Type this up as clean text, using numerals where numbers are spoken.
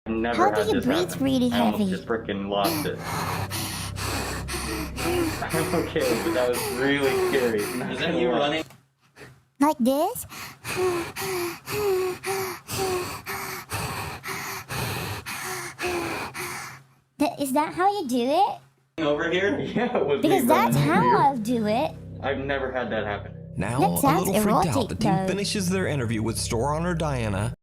Never How had do you this breathe happen. really I almost heavy? just freaking lost it. I'm okay, but that was really scary. Is that you running? Like this? Is that how you do it? Over here? Yeah, it was Because me that's running how over I'll do it. here. I've never had that happen. Now, That a sounds little freaked out, erotic, the team though. finishes their interview with store owner Diana